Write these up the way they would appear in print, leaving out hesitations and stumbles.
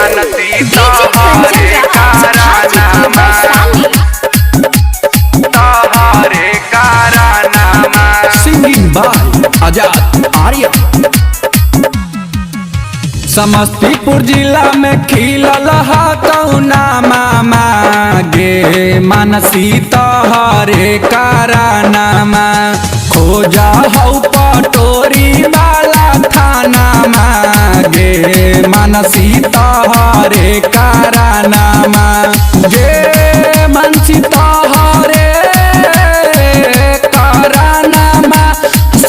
मानसी तोहरे कारनामा तोहरे कारनामा। सिंगिंग बाय आजाद आर्या। समस्तीपुर जिला में खिलल हा कौना मामा गे मानसी तोहरे कारनामा। खोजा हौ पटोरी वाला थानामा गे मानसी तोहरे कारनामा। गे मानसी तोहरे कारनामा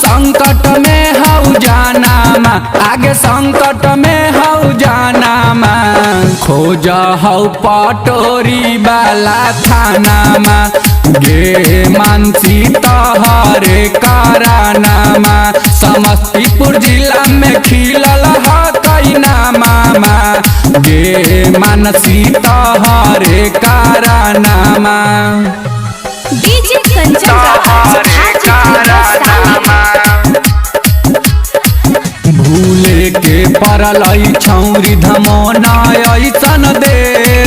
संकट में हौ जानामा आगे संकट में हौ जानामा। खोजा हौ पटोरी वाला थानामा गे मानसी तोहरे कारनामा। समस्तीपुर जिला में खिलल हा कैना मामा गे मानसी तोहरे कारनामा। डीजे कंचन तोहरे कारनामा। भूले के परल छौरी धमोना ऐसन दे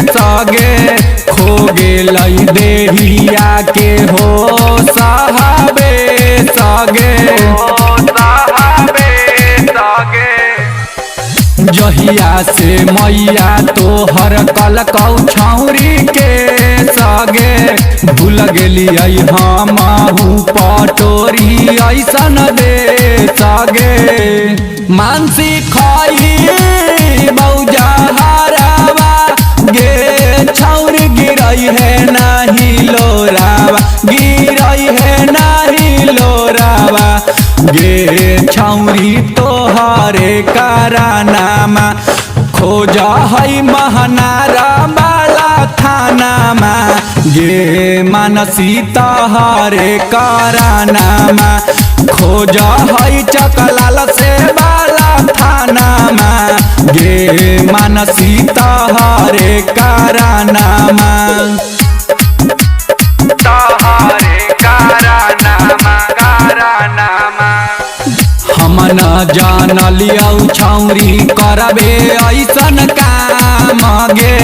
सगे। खो गेल देहिया के हो साहबे सगे। जहिया से मैया तोहर कलकौ छौरी के सगे। भूल गेलियै हमहू पटोरी ऐसन दे सगे। मानसी खाई बौजा हरावा गे छौरी गिरई है नहीं लोरावा गिरई है नहीं लोरावा गे छौरी तोहरे कारनामा। खोजा है महनारा वाला थानामा गे मानसी तोहरे कारनामा। खोजा है चकलाल से वाला थानामा गे मानसी तोहरे कारनामा। तोहरे कारनामा कारनामा। हम न जानलियौ छौरी करबे ऐसन काम गे।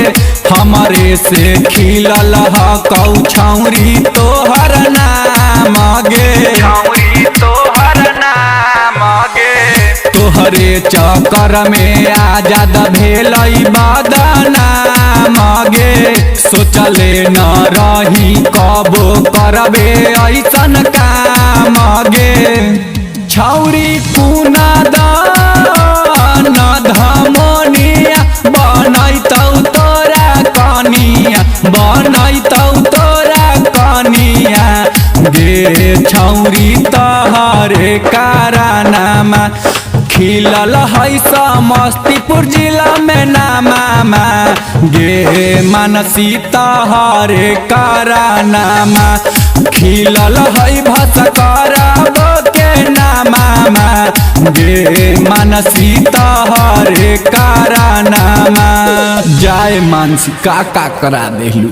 हमरे से खिलल ह कौ छौरी तोहर नाम गे। छौरी तोहर नाम गे। तोहरे चक्कर में आजाद भेलै बदनाम गे। सोचले न रही कबो करबे ऐसन काम गे। छौरी कुना दान धमोनिया बनैतौ तोरा कनिया बनैतौ तोरा कनिया गे छौरी तोहरे कारनामा। खिलल है समस्तीपुर जिला में नामा गे मानसी तोहरे कारनामा। खिलल है भसकरा के नामा गे मानसी तोहरे कारनामा। जाय मानसी का करा देलू।